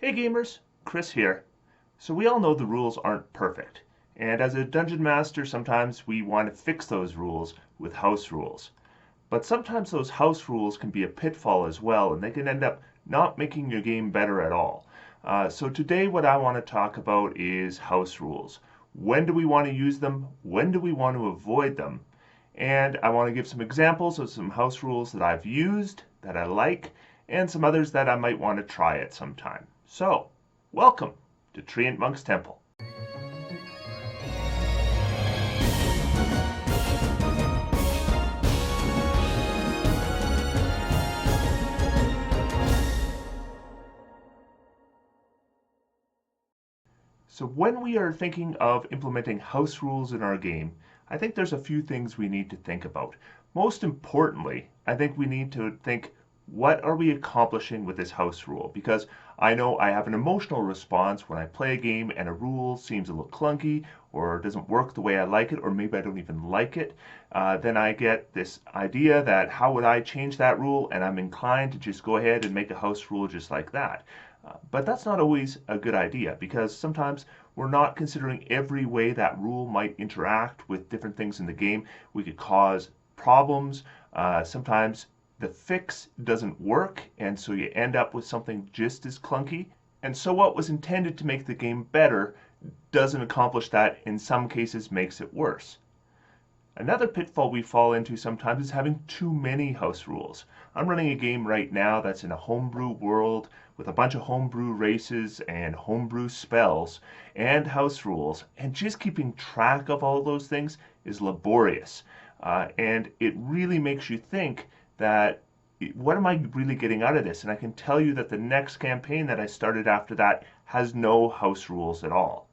Hey gamers, Chris here. So we all know the rules aren't perfect, and as a dungeon master sometimes we want to fix those rules with house rules. But sometimes those house rules can be a pitfall as well, and they can end up not making your game better at all. So today what I want to talk about is house rules. When do we want to use them? When do we want to avoid them? And I want to give some examples of some house rules that I've used, that I like, and some others that I might want to try at some time. So, welcome to Treantmonk's Temple. So when we are thinking of implementing house rules in our game, I think there's a few things we need to think about. Most importantly, I think we need to think, what are we accomplishing with this house rule? Because I know I have an emotional response when I play a game and a rule seems a little clunky or doesn't work the way I like it, or maybe I don't even like it. Then I get this idea that how would I change that rule, and I'm inclined to just go ahead and make a house rule just like that. But that's not always a good idea, because sometimes we're not considering every way that rule might interact with different things in the game. We could cause problems. Sometimes the fix doesn't work, and so you end up with something just as clunky. And so what was intended to make the game better doesn't accomplish that, in some cases makes it worse. Another pitfall we fall into sometimes is having too many house rules. I'm running a game right now that's in a homebrew world with a bunch of homebrew races and homebrew spells and house rules, and just keeping track of all those things is laborious. And it really makes you think that, what am I really getting out of this? And I can tell you that the next campaign that I started after that has no house rules at all.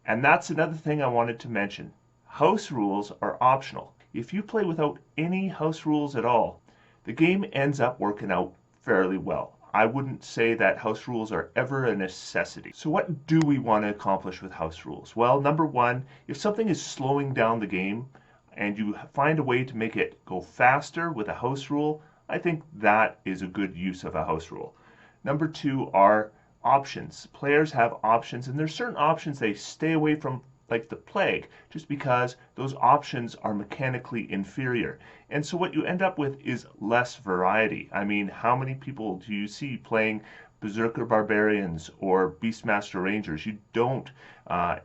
And that's another thing I wanted to mention. House rules are optional. If you play without any house rules at all, the game ends up working out fairly well. I wouldn't say that house rules are ever a necessity. So what do we want to accomplish with house rules? Well, number one, if something is slowing down the game and you find a way to make it go faster with a house rule, I think that is a good use of a house rule. Number two are options. Players have options, and there's certain options they stay away from like the plague, just because those options are mechanically inferior. And so what you end up with is less variety. I mean, how many people do you see playing Berserker Barbarians or Beastmaster Rangers? You don't.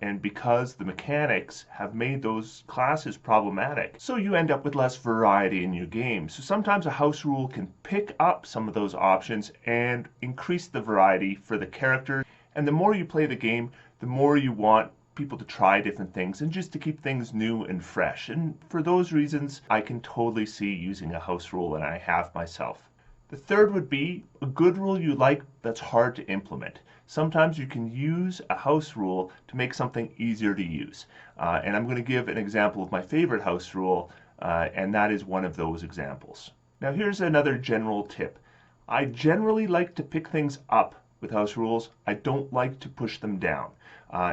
And because the mechanics have made those classes problematic, so you end up with less variety in your game. So sometimes a house rule can pick up some of those options and increase the variety for the character. And the more you play the game, the more you want people to try different things and just to keep things new and fresh. And for those reasons, I can totally see using a house rule, and I have myself. The third would be a good rule you like that's hard to implement. Sometimes you can use a house rule to make something easier to use. And I'm going to give an example of my favorite house rule, and that is one of those examples. Now here's another general tip. I generally like to pick things up with house rules. I don't like to push them down.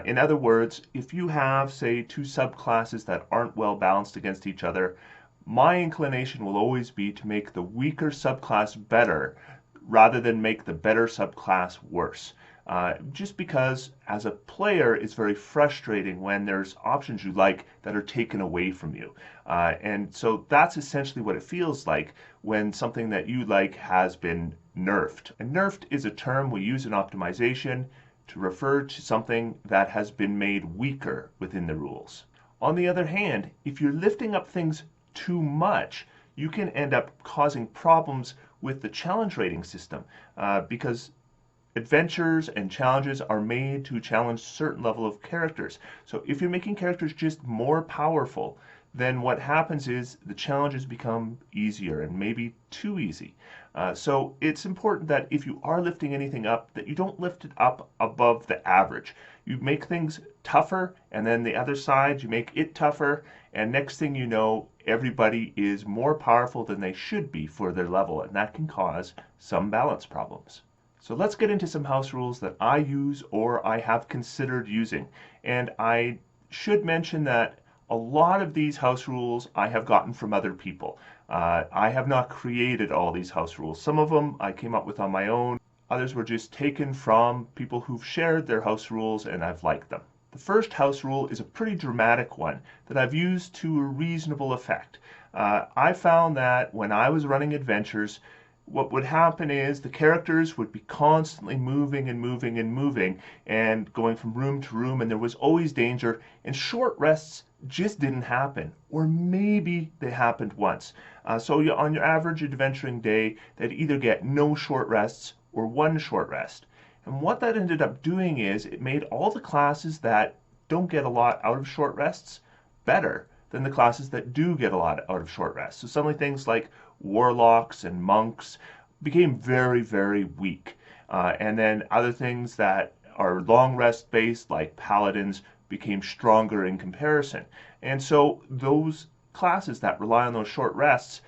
In other words, if you have, say, two subclasses that aren't well balanced against each other, my inclination will always be to make the weaker subclass better rather than make the better subclass worse. Just because, as a player, it's very frustrating when there's options you like that are taken away from you. And so that's essentially what it feels like when something that you like has been nerfed. And nerfed is a term we use in optimization to refer to something that has been made weaker within the rules. On the other hand, if you're lifting up things too much, you can end up causing problems with the challenge rating system, because adventures and challenges are made to challenge certain level of characters. So if you're making characters just more powerful, then what happens is the challenges become easier and maybe too easy. So it's important that if you are lifting anything up, that you don't lift it up above the average. You make things tougher, and then the other side, you make it tougher, and next thing you know, everybody is more powerful than they should be for their level, and that can cause some balance problems. So let's get into some house rules that I use or I have considered using. And I should mention that a lot of these house rules I have gotten from other people. I have not created all these house rules. Some of them I came up with on my own. Others were just taken from people who've shared their house rules and I've liked them. The first house rule is a pretty dramatic one that I've used to a reasonable effect. I found that when I was running adventures, what would happen is the characters would be constantly moving and moving and moving and going from room to room, and there was always danger, and short rests just didn't happen, or maybe they happened once. On your average adventuring day, they'd either get no short rests or one short rest. And what that ended up doing is it made all the classes that don't get a lot out of short rests better than the classes that do get a lot out of short rests. So suddenly things like warlocks and monks became very, very weak. And then other things that are long rest based, like paladins, became stronger in comparison. And so those classes that rely on those short rests,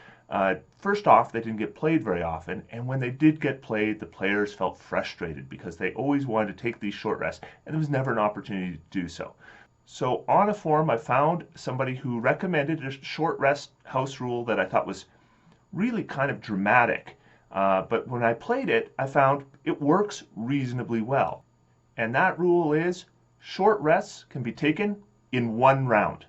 first off, they didn't get played very often, and when they did get played, the players felt frustrated because they always wanted to take these short rests, and there was never an opportunity to do so. So on a forum, I found somebody who recommended a short rest house rule that I thought was really kind of dramatic. But when I played it, I found it works reasonably well. And that rule is short rests can be taken in one round.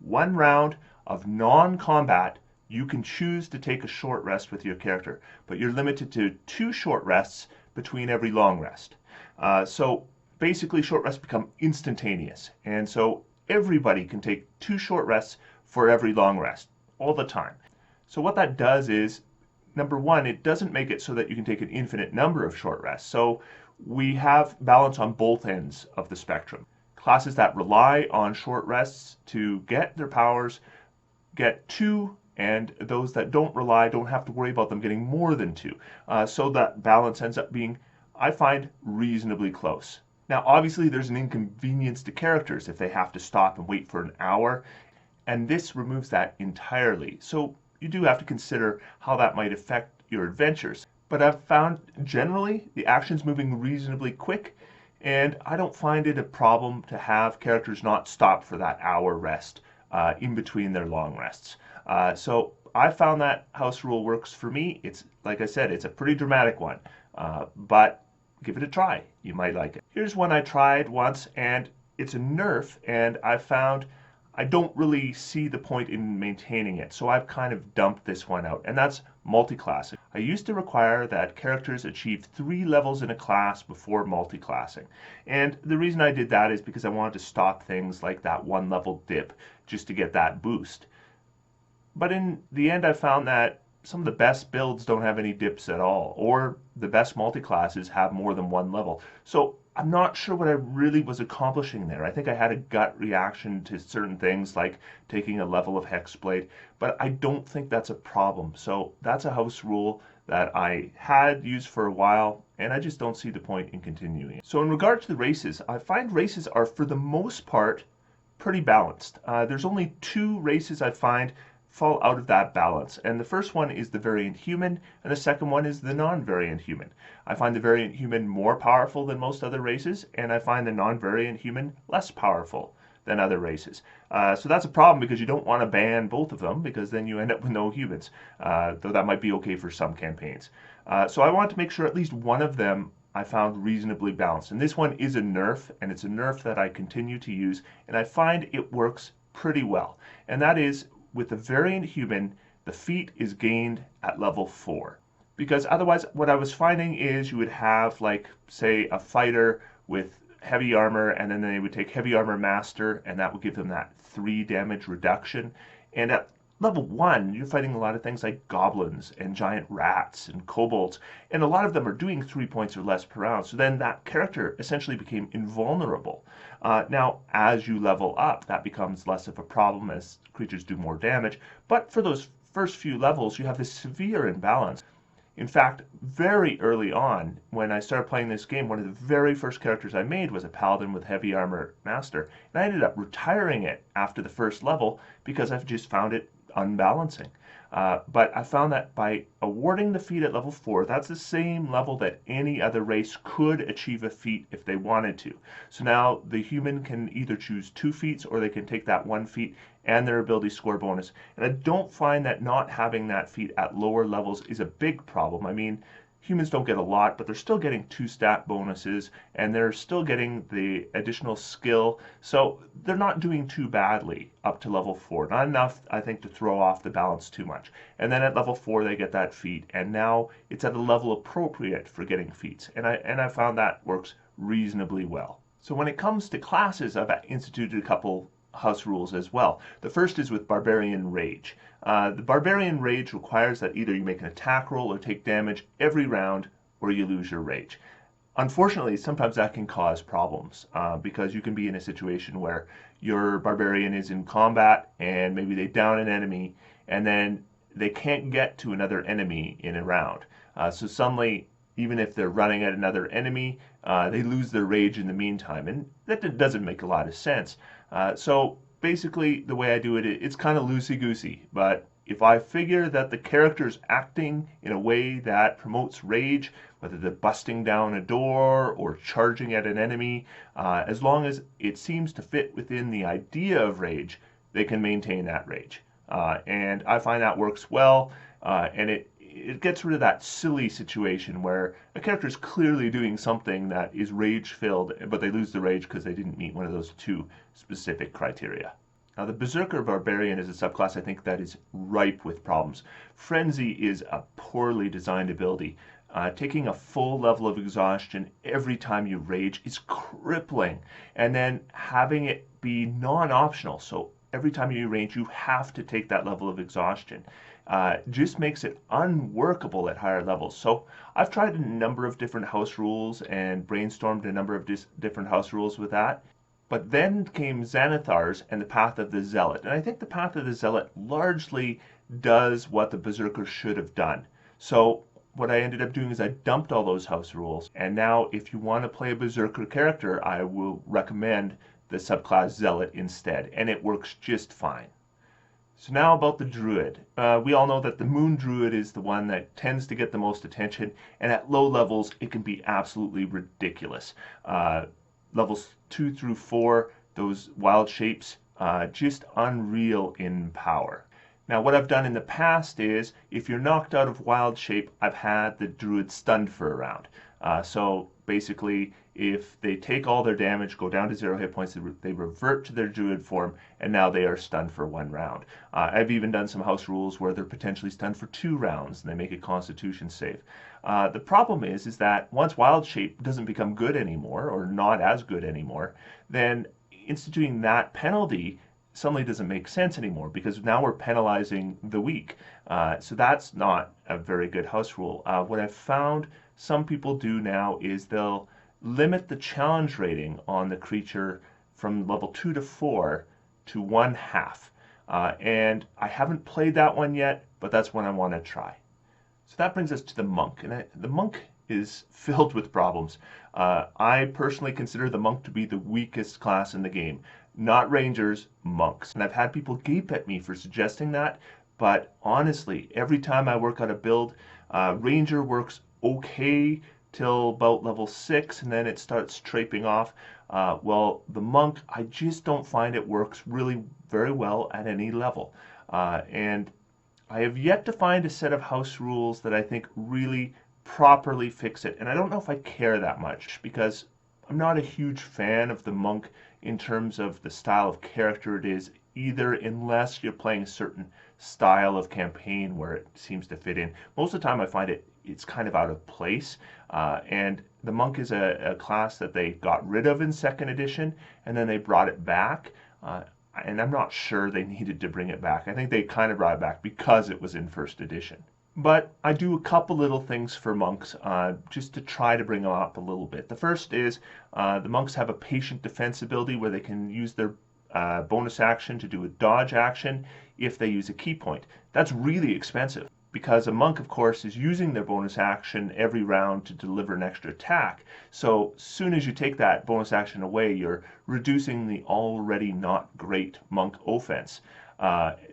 One round of non-combat, you can choose to take a short rest with your character, but you're limited to 2 short rests between every long rest. So basically short rests become instantaneous. And so everybody can take 2 short rests for every long rest all the time. So what that does is, number one, it doesn't make it so that you can take an infinite number of short rests. So we have balance on both ends of the spectrum. Classes that rely on short rests to get their powers get 2, and those that don't rely don't have to worry about them getting more than 2. So that balance ends up being, I find, reasonably close. Now, obviously, there's an inconvenience to characters if they have to stop and wait for an hour, and this removes that entirely. So you do have to consider how that might affect your adventures. But I've found generally the action's moving reasonably quick, and I don't find it a problem to have characters not stop for that hour rest in between their long rests. So I found that house rule works for me. It's, like I said, it's a pretty dramatic one, but give it a try. You might like it. Here's one I tried once, and it's a nerf, and I found I don't really see the point in maintaining it, so I've kind of dumped this one out, and that's multi-classing. I used to require that characters achieve 3 levels in a class before multi-classing, and the reason I did that is because I wanted to stop things like that 1 level dip just to get that boost. But in the end, I found that some of the best builds don't have any dips at all, or the best multi-classes have more than 1 level. So I'm not sure what I really was accomplishing there. I think I had a gut reaction to certain things like taking a level of Hexblade, but I don't think that's a problem. So that's a house rule that I had used for a while, and I just don't see the point in continuing it. So in regard to the races, I find races are, for the most part, pretty balanced. There's only 2 races I find fall out of that balance. And the first one is the variant human, and the second one is the non-variant human. I find the variant human more powerful than most other races, and I find the non-variant human less powerful than other races. So that's a problem because you don't want to ban both of them, because then you end up with no humans, though that might be okay for some campaigns. So I want to make sure at least one of them I found reasonably balanced. And this one is a nerf, and it's a nerf that I continue to use, and I find it works pretty well. And that is, with the variant human, the feat is gained at level 4. Because otherwise, what I was finding is you would have, like, say, a fighter with heavy armor, and then they would take heavy armor master, and that would give them that 3 damage reduction. And at level 1, you're fighting a lot of things like goblins and giant rats and kobolds, and a lot of them are doing 3 points or less per round. So then that character essentially became invulnerable. Now, as you level up, that becomes less of a problem as creatures do more damage. But for those first few levels, you have this severe imbalance. In fact, very early on, when I started playing this game, one of the very first characters I made was a paladin with heavy armor master. And I ended up retiring it after the first level because I've just found it unbalancing. But I found that by awarding the feat at level 4, that's the same level that any other race could achieve a feat if they wanted to. So now the human can either choose 2 feats, or they can take that 1 feat and their ability score bonus. And I don't find that not having that feat at lower levels is a big problem. I mean, humans don't get a lot, but they're still getting 2 stat bonuses, and they're still getting the additional skill. So they're not doing too badly up to level 4. Not enough, I think, to throw off the balance too much. And then at level 4, they get that feat, and now it's at a level appropriate for getting feats. And I found that works reasonably well. So when it comes to classes, I've instituted a couple house rules as well. The first is with Barbarian Rage. The Barbarian Rage requires that either you make an attack roll or take damage every round, or you lose your rage. Unfortunately, sometimes that can cause problems because you can be in a situation where your barbarian is in combat and maybe they down an enemy and then they can't get to another enemy in a round. So suddenly, even if they're running at another enemy, they lose their rage in the meantime, and that doesn't make a lot of sense. So basically, the way I do it, it's kind of loosey-goosey, but if I figure that the character is acting in a way that promotes rage, whether they're busting down a door or charging at an enemy, as long as it seems to fit within the idea of rage, they can maintain that rage. And I find that works well, and it gets rid of that silly situation where a character is clearly doing something that is rage-filled, but they lose the rage because they didn't meet one of those 2 specific criteria. Now, the Berserker Barbarian is a subclass I think that is ripe with problems. Frenzy is a poorly designed ability. Taking a full level of exhaustion every time you rage is crippling, and then having it be non-optional, so every time you rage you have to take that level of exhaustion. Just makes it unworkable at higher levels. So I've tried a number of different house rules and brainstormed a number of different house rules with that. But then came Xanathar's and the Path of the Zealot. And I think the Path of the Zealot largely does what the Berserker should have done. So what I ended up doing is I dumped all those house rules. And now if you want to play a Berserker character, I will recommend the subclass Zealot instead. And it works just fine. So now about the Druid. We all know that the Moon Druid is the one that tends to get the most attention, and at low levels it can be absolutely ridiculous. Levels 2 through 4, those wild shapes, just unreal in power. Now what I've done in the past is, if you're knocked out of wild shape, I've had the Druid stunned for a round. So basically, if they take all their damage, go down to 0 hit points, they revert to their Druid form, and now they are stunned for 1 round. I've even done some house rules where they're potentially stunned for 2 rounds, and they make a Constitution save. The problem is that once wild shape doesn't become good anymore, or not as good anymore, then instituting that penalty suddenly doesn't make sense anymore, because now we're penalizing the weak. So that's not a very good house rule. What I've found some people do now is they'll limit the challenge rating on the creature from level 2 to 4 to 1/2. And I haven't played that one yet, but that's one I want to try. So that brings us to the Monk. And the Monk is filled with problems. I personally consider the Monk to be the weakest class in the game. Not Rangers, Monks. And I've had people gape at me for suggesting that, but honestly, every time I work out a build, Ranger works okay till about level 6, and then it starts traiping off. Well, the Monk, I just don't find it works really very well at any level. And I have yet to find a set of house rules that I think really properly fix it. And I don't know if I care that much, because I'm not a huge fan of the Monk in terms of the style of character it is, either, unless you're playing a certain style of campaign where it seems to fit in. Most of the time I find it's kind of out of place, and the Monk is a class that they got rid of in 2nd edition, and then they brought it back, and I'm not sure they needed to bring it back. I think they kind of brought it back because it was in 1st edition. But I do a couple little things for Monks just to try to bring them up a little bit. The first is the Monks have a patient defense ability where they can use their bonus action to do a dodge action if they use a key point. That's really expensive, because a Monk, of course, is using their bonus action every round to deliver an extra attack. So soon as you take that bonus action away, you're reducing the already not great Monk offense,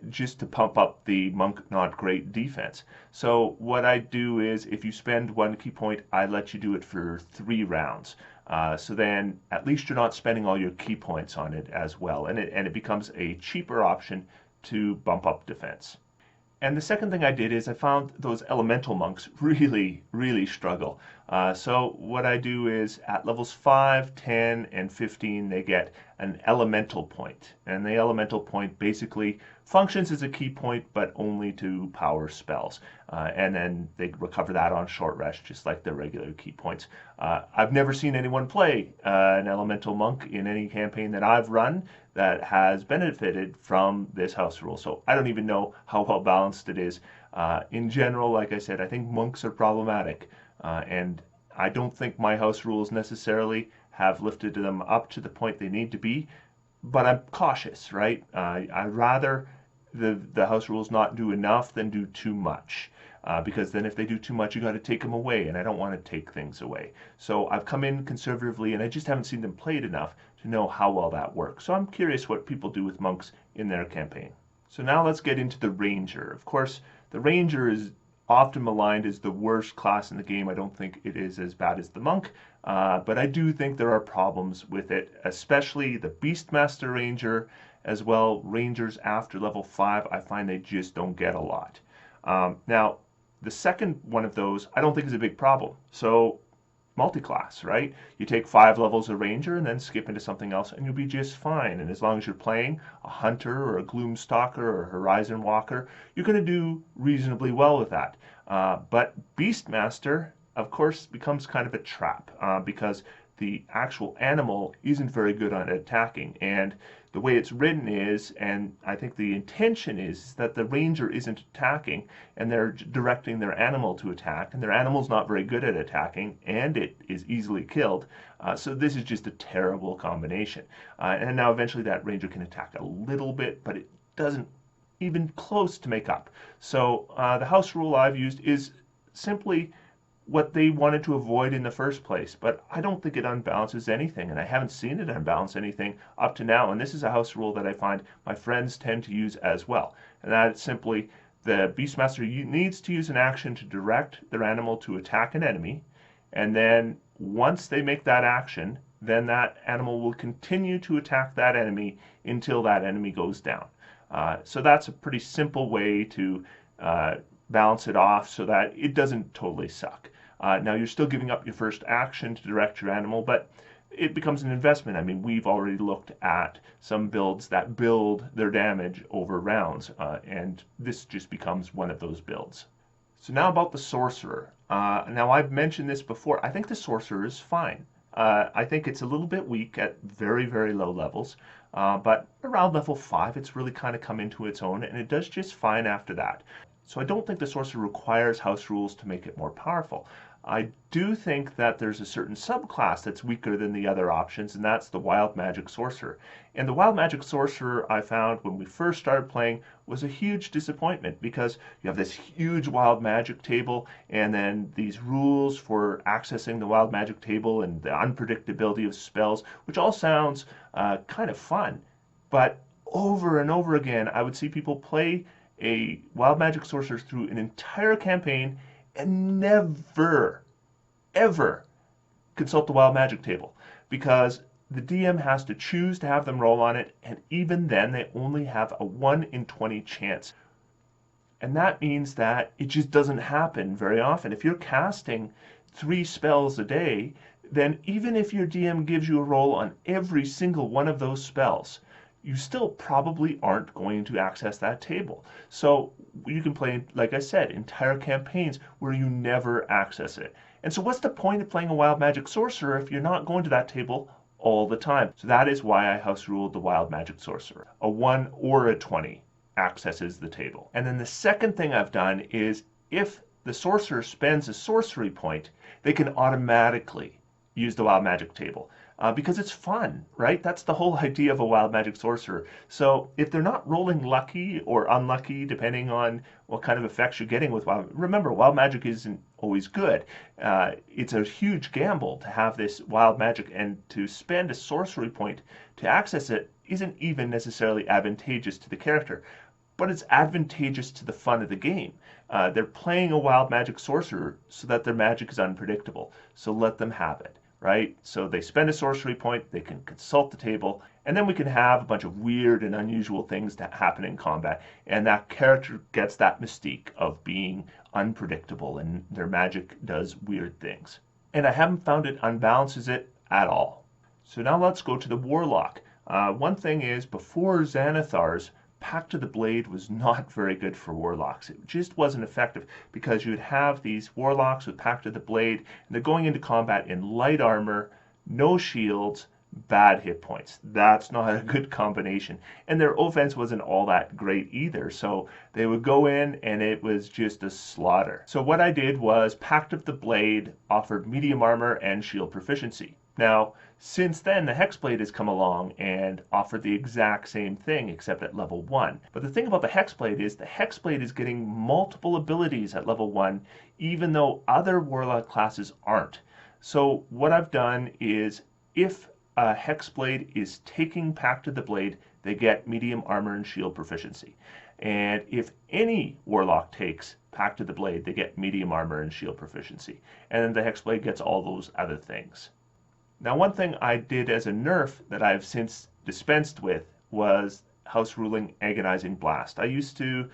just to pump up the Monk not great defense. So what I do is, if you spend 1 key point, I let you do it for 3 rounds. So then at least you're not spending all your key points on it as well, and it becomes a cheaper option to bump up defense. And the second thing I did is I found those elemental monks really, really struggle. So what I do is at levels 5, 10, and 15, they get an elemental point. And the elemental point basically functions as a key point, but only to power spells. And then they recover that on short rest, just like their regular key points. I've never seen anyone play an elemental monk in any campaign that I've run that has benefited from this house rule. So I don't even know how well balanced it is. In general, like I said, I think monks are problematic. And I don't think my house rules necessarily have lifted them up to the point they need to be. But I'm cautious, right? I'd rather the house rules not do enough than do too much. Because then if they do too much, you got to take them away, and I don't want to take things away. So I've come in conservatively, and I just haven't seen them played enough to know how well that works. So I'm curious what people do with monks in their campaign. So now let's get into the ranger. Of course, the ranger is often maligned as the worst class in the game. I don't think it is as bad as the monk, but I do think there are problems with it, especially the Beastmaster Ranger, as well rangers after level 5. I find they just don't get a lot. Now, the second one of those, I don't think is a big problem. So multi-class, right? You take 5 levels of ranger and then skip into something else and you'll be just fine. And as long as you're playing a hunter or a gloomstalker or a horizon walker, you're going to do reasonably well with that. But Beastmaster, of course, becomes kind of a trap because the actual animal isn't very good on attacking. And the way it's written is, and I think the intention is, that the ranger isn't attacking and they're directing their animal to attack, and their animal's not very good at attacking and it is easily killed. So this is just a terrible combination. And now eventually that ranger can attack a little bit, but it doesn't even close to make up. So the house rule I've used is simply what they wanted to avoid in the first place, but I don't think it unbalances anything, and I haven't seen it unbalance anything up to now. And this is a house rule that I find my friends tend to use as well, and that's simply the Beastmaster needs to use an action to direct their animal to attack an enemy, and then once they make that action, then that animal will continue to attack that enemy until that enemy goes down. So that's a pretty simple way to balance it off so that it doesn't totally suck. Now you're still giving up your first action to direct your animal, but it becomes an investment. I mean, we've already looked at some builds that build their damage over rounds, and this just becomes one of those builds. So now about the sorcerer. Now I've mentioned this before. I think the sorcerer is fine. I think it's a little bit weak at very, very low levels, but around level 5 it's really kind of come into its own, and it does just fine after that. So I don't think the sorcerer requires house rules to make it more powerful. I do think that there's a certain subclass that's weaker than the other options, and that's the wild magic sorcerer. And the wild magic sorcerer, I found when we first started playing, was a huge disappointment because you have this huge wild magic table and then these rules for accessing the wild magic table and the unpredictability of spells, which all sounds kind of fun. But over and over again, I would see people play a wild magic sorcerer through an entire campaign and never, ever consult the wild magic table because the DM has to choose to have them roll on it, and even then they only have a 1 in 20 chance. And that means that it just doesn't happen very often. If you're casting 3 spells a day, then even if your DM gives you a roll on every single one of those spells, you still probably aren't going to access that table. So you can play, like I said, entire campaigns where you never access it. And so what's the point of playing a wild magic sorcerer if you're not going to that table all the time? So that is why I house ruled the wild magic sorcerer. A 1 or a 20 accesses the table. And then the second thing I've done is if the sorcerer spends a sorcery point, they can automatically use the wild magic table. Because it's fun, right? That's the whole idea of a wild magic sorcerer. So if they're not rolling lucky or unlucky, depending on what kind of effects you're getting with wild, remember, wild magic isn't always good. It's a huge gamble to have this wild magic, and to spend a sorcery point to access it isn't even necessarily advantageous to the character, but it's advantageous to the fun of the game. They're playing a wild magic sorcerer so that their magic is unpredictable, so let them have it. right? So they spend a sorcery point, they can consult the table, and then we can have a bunch of weird and unusual things that happen in combat, and that character gets that mystique of being unpredictable, and their magic does weird things. And I haven't found it unbalances it at all. So now let's go to the Warlock. One thing is, before Xanathar's, Pact of the Blade was not very good for Warlocks. It just wasn't effective because you'd have these Warlocks with Pact of the Blade, and they're going into combat in light armor, no shields, bad hit points. That's not a good combination. And their offense wasn't all that great either. So they would go in and it was just a slaughter. So what I did was Pact of the Blade offered medium armor and shield proficiency. Now, since then, the Hexblade has come along and offered the exact same thing, except at level 1. But the thing about the Hexblade is getting multiple abilities at level 1, even though other Warlock classes aren't. So what I've done is, if a Hexblade is taking Pact of the Blade, they get medium armor and shield proficiency. And if any Warlock takes Pact of the Blade, they get medium armor and shield proficiency. And then the Hexblade gets all those other things. Now, one thing I did as a nerf that I've since dispensed with was house ruling Agonizing Blast. I used to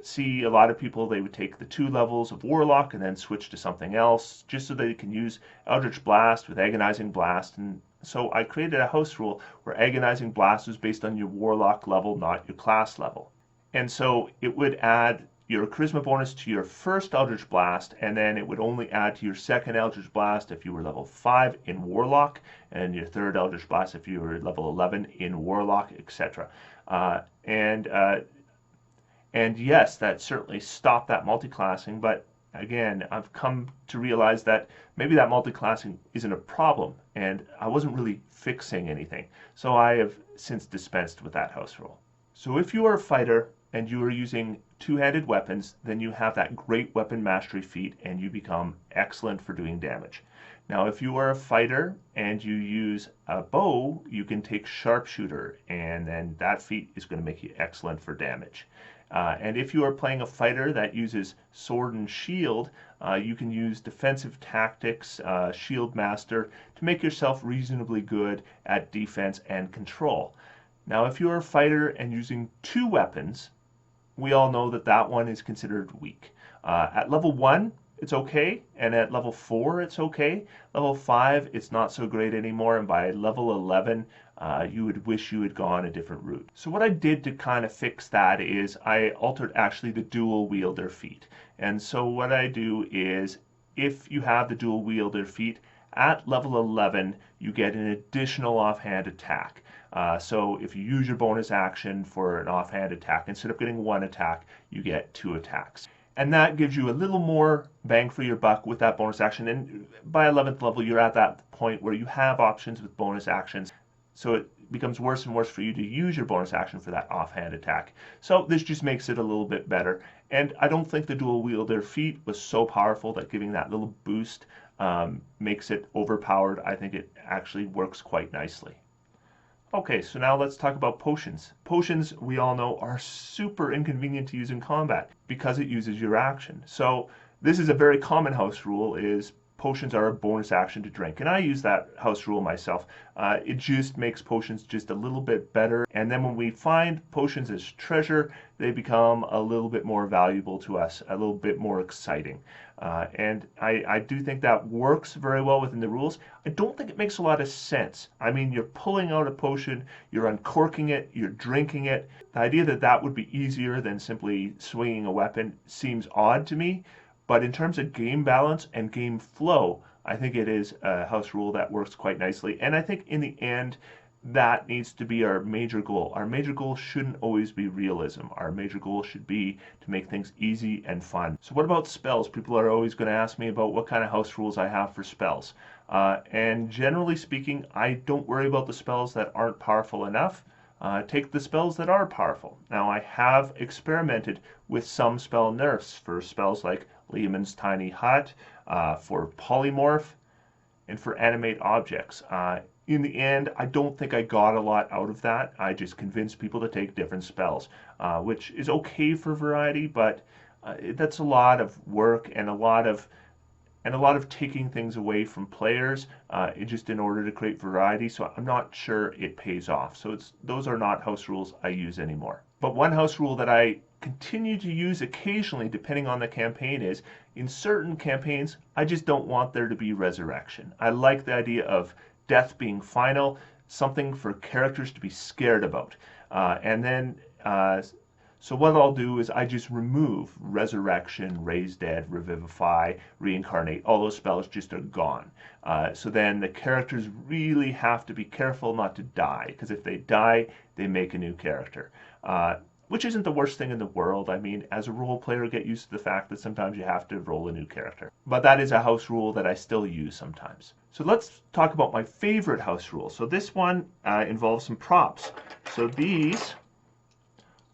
see a lot of people, they would take the 2 levels of Warlock and then switch to something else just so they can use Eldritch Blast with Agonizing Blast. And so I created a house rule where Agonizing Blast was based on your Warlock level, not your class level. And so it would add your charisma bonus to your first Eldritch Blast, and then it would only add to your second Eldritch Blast if you were level 5 in Warlock, and your third Eldritch Blast if you were level 11 in Warlock, etc. And yes, that certainly stopped that multiclassing, but again, I've come to realize that maybe that multiclassing isn't a problem, and I wasn't really fixing anything. So I have since dispensed with that house rule. So if you are a fighter and you are using two-handed weapons, then you have that great weapon mastery feat and you become excellent for doing damage. Now, if you are a fighter and you use a bow, you can take sharpshooter, and then that feat is going to make you excellent for damage. And if you are playing a fighter that uses sword and shield, you can use defensive tactics, shield master, to make yourself reasonably good at defense and control. Now, if you're a fighter and using 2 weapons, we all know that that one is considered weak. At level 1, it's okay, and at level 4, it's okay. Level 5, it's not so great anymore, and by level 11, you would wish you had gone a different route. So what I did to kind of fix that is I altered actually the dual wielder feat. And so what I do is, if you have the dual wielder feat, at level 11, you get an additional offhand attack. So if you use your bonus action for an offhand attack, instead of getting 1 attack, you get 2 attacks. And that gives you a little more bang for your buck with that bonus action. And by 11th level, you're at that point where you have options with bonus actions. So it becomes worse and worse for you to use your bonus action for that offhand attack. So this just makes it a little bit better. And I don't think the dual wielder feat was so powerful that giving that little boost makes it overpowered. I think it actually works quite nicely. Okay, so now let's talk about potions. Potions, we all know, are super inconvenient to use in combat because it uses your action. So this is a very common house rule, is potions are a bonus action to drink. And I use that house rule myself. It just makes potions just a little bit better. And then when we find potions as treasure, they become a little bit more valuable to us, a little bit more exciting. And I do think that works very well within the rules. I don't think it makes a lot of sense. I mean, you're pulling out a potion, you're uncorking it, you're drinking it. The idea that that would be easier than simply swinging a weapon seems odd to me. But in terms of game balance and game flow, I think it is a house rule that works quite nicely. And I think in the end, that needs to be our major goal. Our major goal shouldn't always be realism. Our major goal should be to make things easy and fun. So what about spells? People are always going to ask me about what kind of house rules I have for spells. And generally speaking, I don't worry about the spells that aren't powerful enough. Take the spells that are powerful. Now, I have experimented with some spell nerfs for spells like Lehman's Tiny Hut, for Polymorph, and for Animate Objects. In the end, I don't think I got a lot out of that. I just convinced people to take different spells, which is okay for variety, but that's a lot of work and a lot of and a lot of taking things away from players just in order to create variety. So I'm not sure it pays off. So those are not house rules I use anymore. But one house rule that I continue to use occasionally, depending on the campaign, is in certain campaigns, I just don't want there to be resurrection. I like the idea of death being final, something for characters to be scared about. So what I'll do is I just remove resurrection, raise dead, revivify, reincarnate. All those spells just are gone. So then the characters really have to be careful not to die, because if they die, they make a new character. Which isn't the worst thing in the world. I mean, as a role player, get used to the fact that sometimes you have to roll a new character. But that is a house rule that I still use sometimes. So let's talk about my favorite house rule. So this one involves some props. So these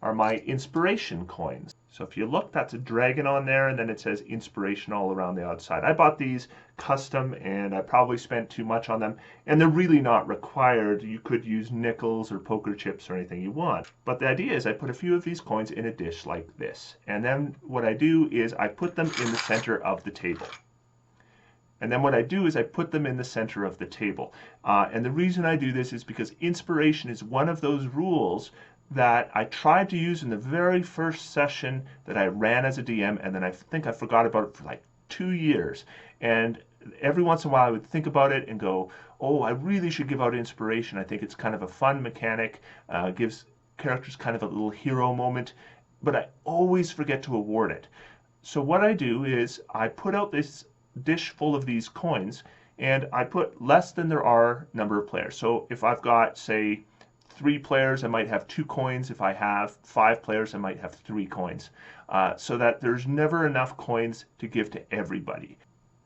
are my inspiration coins. So if you look, that's a dragon on there, and then it says inspiration all around the outside. I bought these custom, and I probably spent too much on them, and they're really not required. You could use nickels or poker chips or anything you want. But the idea is I put a few of these coins in a dish like this, and then what I do is I put them in the center of the table. And then what I do is I put them in the center of the table. And the reason I do this is because inspiration is one of those rules that I tried to use in the very first session that I ran as a DM, and then I think I forgot about it for like 2 years. And every once in a while I would think about it and go, oh, I really should give out inspiration. I think it's kind of a fun mechanic, gives characters kind of a little hero moment, but I always forget to award it. So what I do is I put out this dish full of these coins, and I put less than there are number of players. So if I've got, say, 3 players, I might have 2 coins. If I have 5 players, I might have 3 coins. So that there's never enough coins to give to everybody.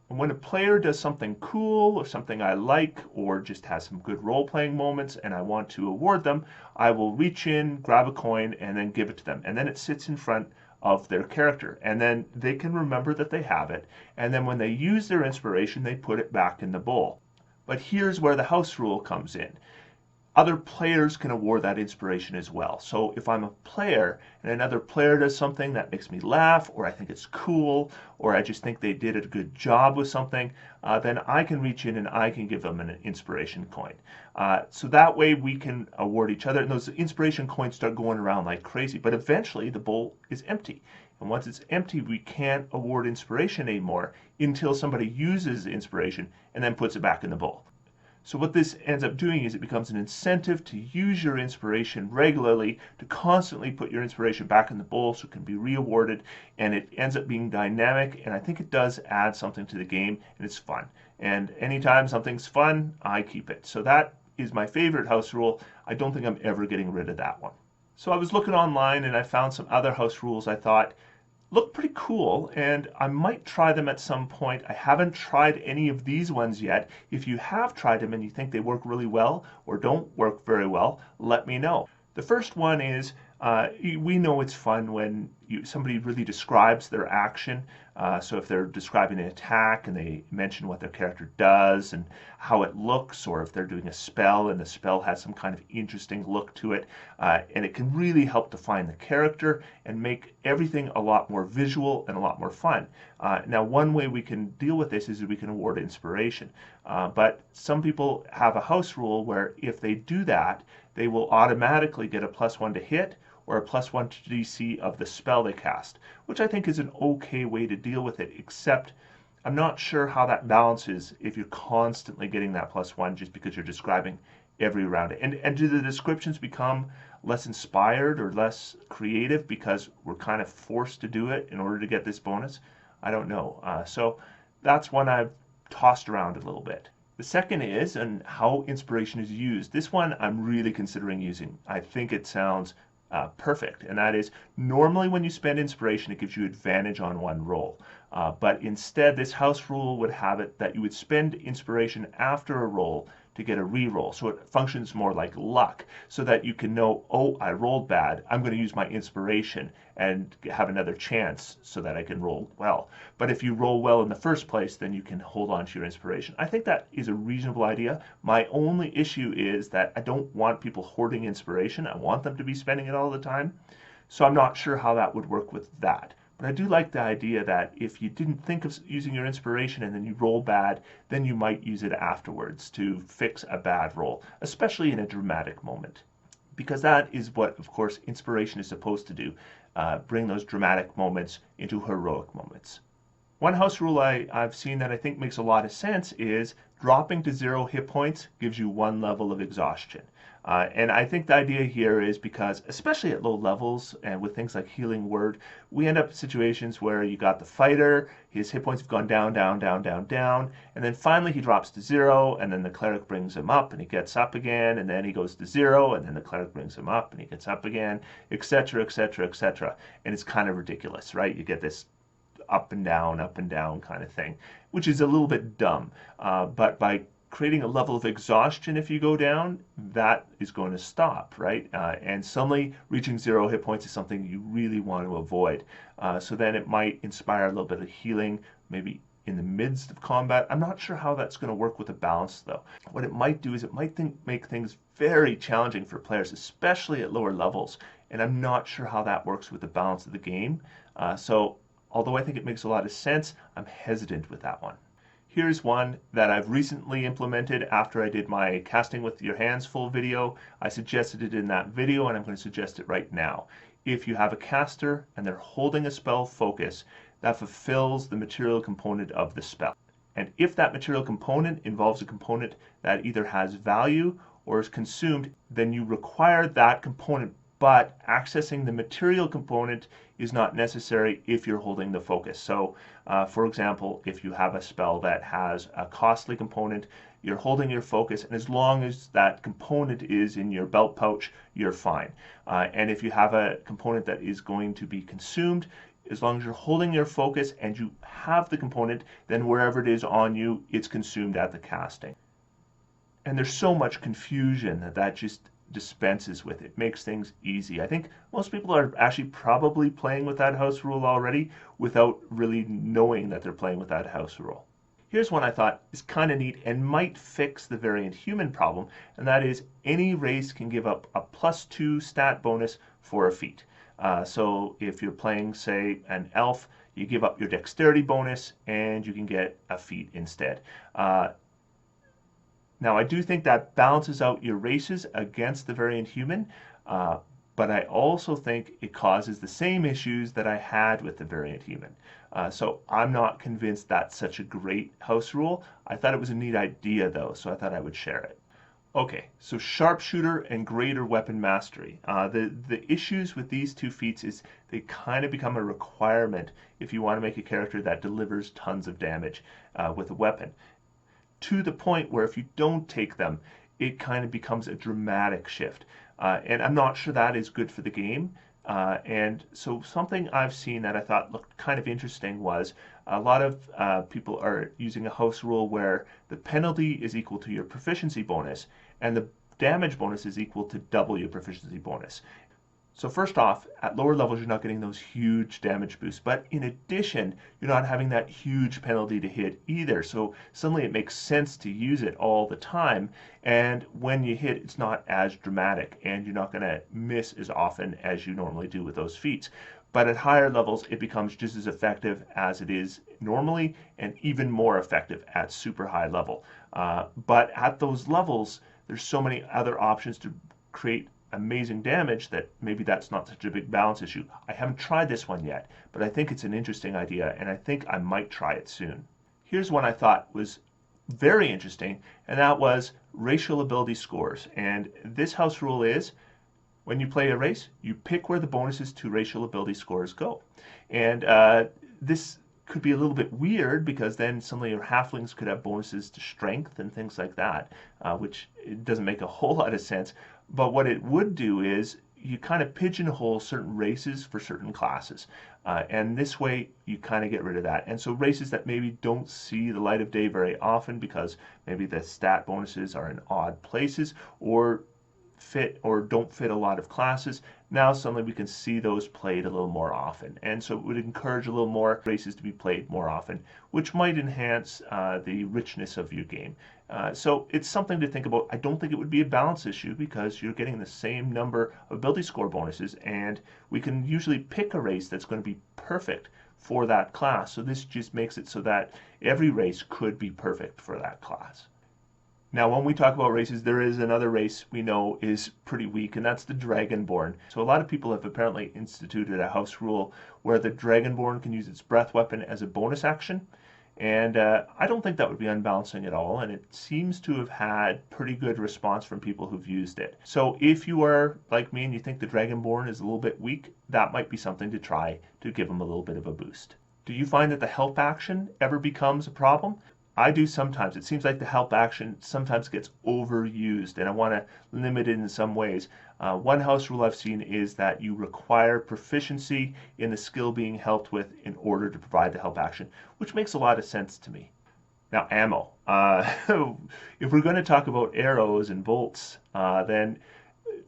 And when a player does something cool or something I like, or just has some good role-playing moments and I want to award them, I will reach in, grab a coin, and then give it to them. And then it sits in front of their character. And then they can remember that they have it. And then when they use their inspiration, they put it back in the bowl. But here's where the house rule comes in. Other players can award that inspiration as well. So if I'm a player and another player does something that makes me laugh, or I think it's cool, or I just think they did a good job with something, then I can reach in and I can give them an inspiration coin. So that way we can award each other, and those inspiration coins start going around like crazy. But eventually the bowl is empty. And once it's empty, we can't award inspiration anymore until somebody uses inspiration and then puts it back in the bowl. So what this ends up doing is it becomes an incentive to use your inspiration regularly, to constantly put your inspiration back in the bowl so it can be re-awarded, and it ends up being dynamic, and I think it does add something to the game, and it's fun. And anytime something's fun, I keep it. So that is my favorite house rule. I don't think I'm ever getting rid of that one. So I was looking online and I found some other house rules I thought look pretty cool, and I might try them at some point. I haven't tried any of these ones yet. If you have tried them and you think they work really well or don't work very well, let me know. The first one is, we know it's fun when somebody really describes their action. So if they're describing an attack and they mention what their character does and how it looks, or if they're doing a spell and the spell has some kind of interesting look to it, and it can really help define the character and make everything a lot more visual and a lot more fun. Now, one way we can deal with this is we can award inspiration. But some people have a house rule where if they do that, they will automatically get a +1 to hit or a +1 to DC of the spell they cast, which I think is an okay way to deal with it, except I'm not sure how that balances if you're constantly getting that +1 just because you're describing every round. And do the descriptions become less inspired or less creative because we're kind of forced to do it in order to get this bonus? I don't know. So that's one I've tossed around a little bit. The second is, and how inspiration is used. This one I'm really considering using. I think it sounds perfect, and that is normally when you spend inspiration, it gives you advantage on one roll. But instead, this house rule would have it that you would spend inspiration after a roll to get a re-roll. So it functions more like luck, so that you can know, oh, I rolled bad, I'm going to use my inspiration and have another chance so that I can roll well. But if you roll well in the first place, then you can hold on to your inspiration. I think that is a reasonable idea. My only issue is that I don't want people hoarding inspiration. I want them to be spending it all the time. So I'm not sure how that would work with that. But I do like the idea that if you didn't think of using your inspiration and then you roll bad, then you might use it afterwards to fix a bad roll, especially in a dramatic moment. Because that is what, of course, inspiration is supposed to do, bring those dramatic moments into heroic moments. One house rule I've seen that I think makes a lot of sense is dropping to 0 hit points gives you 1 level of exhaustion. And I think the idea here is because, especially at low levels and with things like Healing Word, we end up in situations where you got the fighter, his hit points have gone down, down, down, down, down, and then finally he drops to 0, and then the cleric brings him up, and he gets up again, and then he goes to 0, and then the cleric brings him up, and he gets up again, etc., etc., etc. And it's kind of ridiculous, right? You get this up and down kind of thing, which is a little bit dumb. But by creating a level of exhaustion if you go down, that is going to stop, right? And suddenly reaching 0 hit points is something you really want to avoid. So then it might inspire a little bit of healing, maybe in the midst of combat. I'm not sure how that's going to work with the balance, though. What it might do is it might make things very challenging for players, especially at lower levels. And I'm not sure how that works with the balance of the game. So although I think it makes a lot of sense, I'm hesitant with that one. Here's one that I've recently implemented after I did my casting with your hands full video. I suggested it in that video and I'm going to suggest it right now. If you have a caster and they're holding a spell focus, that fulfills the material component of the spell. And if that material component involves a component that either has value or is consumed, then you require that component, but accessing the material component is not necessary if you're holding the focus. So, for example, if you have a spell that has a costly component, you're holding your focus, and as long as that component is in your belt pouch, you're fine. And if you have a component that is going to be consumed, as long as you're holding your focus and you have the component, then wherever it is on you, it's consumed at the casting. And there's so much confusion that just dispenses with it, makes things easy. I think most people are actually probably playing with that house rule already without really knowing that they're playing with that house rule. Here's one I thought is kind of neat and might fix the variant human problem, and that is any race can give up a +2 stat bonus for a feat. So if you're playing, say, an elf, you give up your dexterity bonus and you can get a feat instead. Now, I do think that balances out your races against the variant human, but I also think it causes the same issues that I had with the variant human. So I'm not convinced that's such a great house rule. I thought it was a neat idea, though, so I thought I would share it. Okay, so sharpshooter and greater weapon mastery. The issues with these two feats is they kind of become a requirement if you want to make a character that delivers tons of damage with a weapon, to the point where if you don't take them, it kind of becomes a dramatic shift. And I'm not sure that is good for the game. And so something I've seen that I thought looked kind of interesting was a lot of people are using a house rule where the penalty is equal to your proficiency bonus and the damage bonus is equal to double your proficiency bonus. So first off, at lower levels, you're not getting those huge damage boosts, but in addition, you're not having that huge penalty to hit either. So suddenly it makes sense to use it all the time. And when you hit, it's not as dramatic and you're not going to miss as often as you normally do with those feats. But at higher levels, it becomes just as effective as it is normally and even more effective at super high level. But at those levels, there's so many other options to create amazing damage that maybe that's not such a big balance issue. I haven't tried this one yet, but I think it's an interesting idea and I think I might try it soon. Here's one I thought was very interesting, and that was racial ability scores. And this house rule is when you play a race, you pick where the bonuses to racial ability scores go. And this could be a little bit weird because then suddenly your halflings could have bonuses to strength and things like that, which it doesn't make a whole lot of sense. But what it would do is you kind of pigeonhole certain races for certain classes. And this way you kind of get rid of that. And so races that maybe don't see the light of day very often because maybe the stat bonuses are in odd places or fit or don't fit a lot of classes, now suddenly we can see those played a little more often. And so it would encourage a little more races to be played more often, which might enhance the richness of your game. So it's something to think about. I don't think it would be a balance issue because you're getting the same number of ability score bonuses, and we can usually pick a race that's going to be perfect for that class. So this just makes it so that every race could be perfect for that class. Now, when we talk about races, there is another race we know is pretty weak, and that's the Dragonborn. So a lot of people have apparently instituted a house rule where the Dragonborn can use its breath weapon as a bonus action. And I don't think that would be unbalancing at all, and it seems to have had pretty good response from people who've used it. So if you are like me and you think the Dragonborn is a little bit weak, that might be something to try to give them a little bit of a boost. Do you find that the help action ever becomes a problem? I do sometimes. It seems like the help action sometimes gets overused, and I want to limit it in some ways. One house rule I've seen is that you require proficiency in the skill being helped with in order to provide the help action, which makes a lot of sense to me. Now, ammo. If we're going to talk about arrows and bolts, then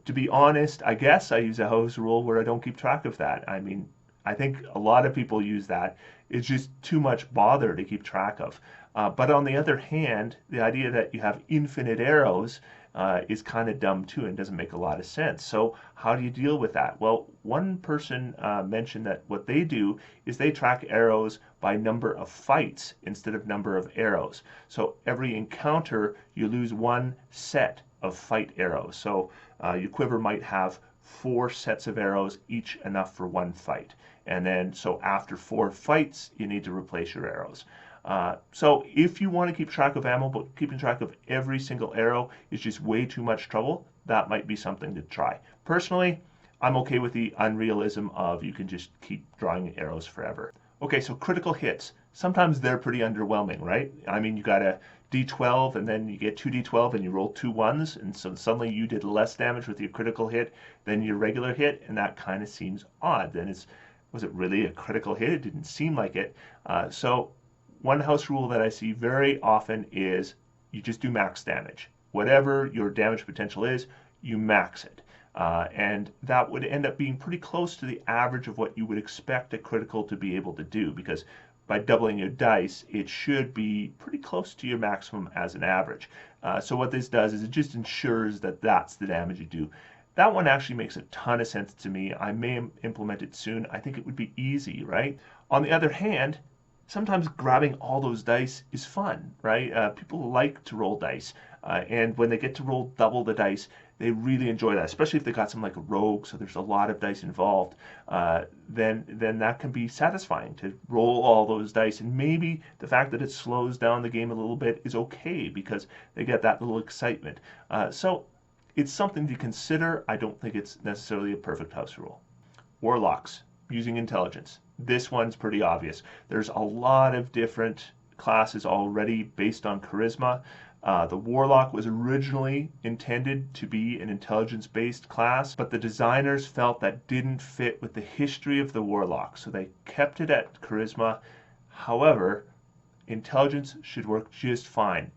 to be honest, I guess I use a house rule where I don't keep track of that. I mean, I think a lot of people use that. It's just too much bother to keep track of. But on the other hand, the idea that you have infinite arrows is kind of dumb too and doesn't make a lot of sense. So how do you deal with that? Well, one person mentioned that what they do is they track arrows by number of fights instead of number of arrows. So every encounter, you lose one set of fight arrows. So your quiver might have 4 sets of arrows, each enough for 1 fight. And then, so after 4 fights, you need to replace your arrows. So if you want to keep track of ammo, but keeping track of every single arrow is just way too much trouble, that might be something to try. Personally, I'm okay with the unrealism of you can just keep drawing arrows forever. Okay, so critical hits. Sometimes they're pretty underwhelming, right? I mean, you got a D12 and then you get 2D12 and you roll 2 1s, and so suddenly you did less damage with your critical hit than your regular hit, and that kind of seems odd. Then was it really a critical hit? It didn't seem like it. So one house rule that I see very often is you just do max damage. Whatever your damage potential is, you max it. And that would end up being pretty close to the average of what you would expect a critical to be able to do, because by doubling your dice, it should be pretty close to your maximum as an average. So what this does is it just ensures that that's the damage you do. That one actually makes a ton of sense to me. I may implement it soon. I think it would be easy, right? On the other hand, sometimes grabbing all those dice is fun, right? People like to roll dice, and when they get to roll double the dice, they really enjoy that, especially if they got something like a rogue, so there's a lot of dice involved. Then that can be satisfying to roll all those dice, and maybe the fact that it slows down the game a little bit is okay because they get that little excitement. So it's something to consider. I don't think it's necessarily a perfect house rule. Warlocks, using intelligence. This one's pretty obvious. There's a lot of different classes already based on charisma. The Warlock was originally intended to be an intelligence-based class, but the designers felt that didn't fit with the history of the Warlock, so they kept it at charisma. However, intelligence should work just fine.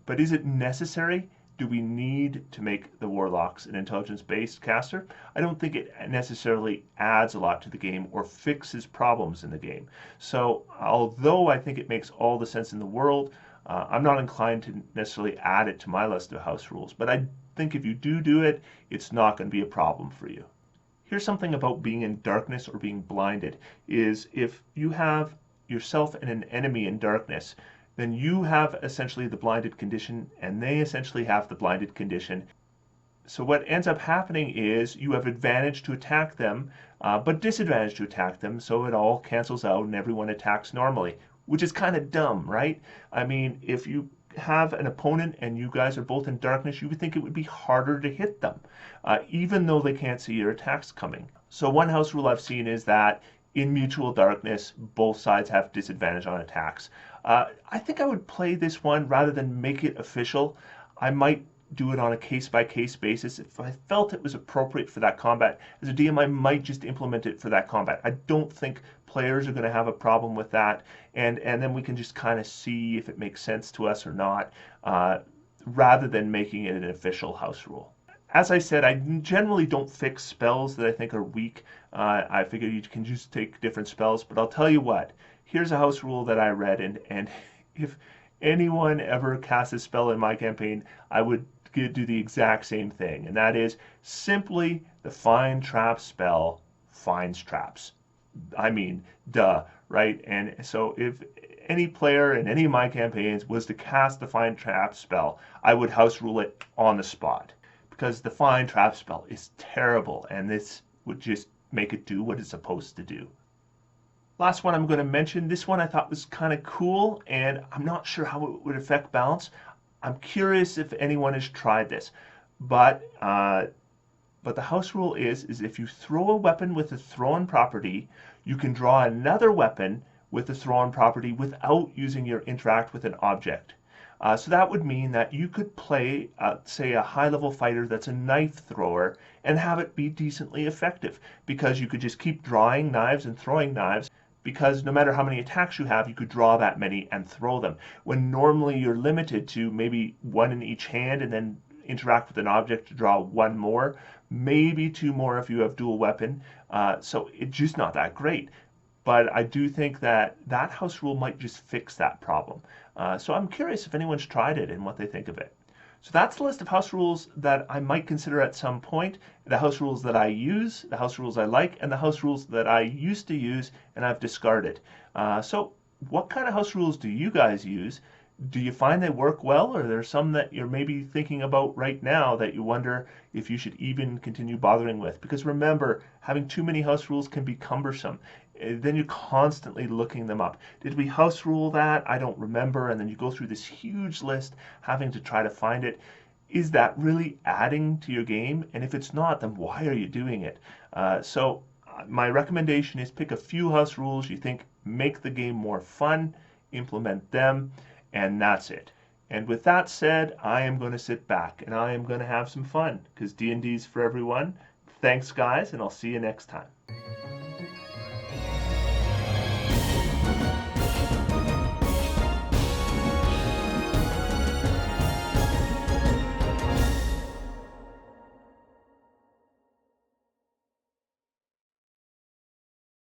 But is it necessary? Do we need to make the Warlocks an intelligence-based caster? I don't think it necessarily adds a lot to the game or fixes problems in the game. So although I think it makes all the sense in the world, I'm not inclined to necessarily add it to my list of house rules. But I think if you do it, it's not going to be a problem for you. Here's something about being in darkness or being blinded, is if you have yourself and an enemy in darkness, then you have essentially the blinded condition and they essentially have the blinded condition. So what ends up happening is you have advantage to attack them, but disadvantage to attack them, so it all cancels out and everyone attacks normally, which is kind of dumb, right? I mean, if you have an opponent and you guys are both in darkness, you would think it would be harder to hit them, even though they can't see your attacks coming. So one house rule I've seen is that in mutual darkness, both sides have disadvantage on attacks. I think I would play this one rather than make it official. I might do it on a case-by-case basis. If I felt it was appropriate for that combat, as a DM, I might just implement it for that combat. I don't think players are going to have a problem with that, and then we can just kind of see if it makes sense to us or not, rather than making it an official house rule. as I said, I generally don't fix spells that I think are weak. I figure you can just take different spells, but I'll tell you what, here's a house rule that I read, and if anyone ever casts a spell in my campaign, I would do the exact same thing, and that is simply the find trap spell finds traps. I mean, duh, right? And so if any player in any of my campaigns was to cast the find trap spell, I would house rule it on the spot because the find trap spell is terrible, and this would just make it do what it's supposed to do. Last one I'm going to mention, this one I thought was kind of cool, and I'm not sure how it would affect balance. I'm curious if anyone has tried this, but the house rule is if you throw a weapon with a thrown property, you can draw another weapon with the thrown property without using your interact with an object. So that would mean that you could play, say, a high-level fighter that's a knife thrower and have it be decently effective because you could just keep drawing knives and throwing knives because no matter how many attacks you have, you could draw that many and throw them. When normally you're limited to maybe one in each hand and then interact with an object to draw one more, maybe two more if you have dual weapon. So it's just not that great. But I do think that that house rule might just fix that problem. So I'm curious if anyone's tried it and what they think of it. So that's the list of house rules that I might consider at some point, the house rules that I use, the house rules I like, and the house rules that I used to use and I've discarded. So what kind of house rules do you guys use? Do you find they work well, or are there some that you're maybe thinking about right now that you wonder if you should even continue bothering with? Because remember, having too many house rules can be cumbersome. Then you're constantly looking them up. Did we house rule that? I don't remember. And then you go through this huge list having to try to find it. Is that really adding to your game? And if it's not, then why are you doing it? So my recommendation is pick a few house rules you think make the game more fun, implement them, and that's it. And with that said, I am going to sit back and I am going to have some fun because D&D's for everyone. Thanks, guys, and I'll see you next time.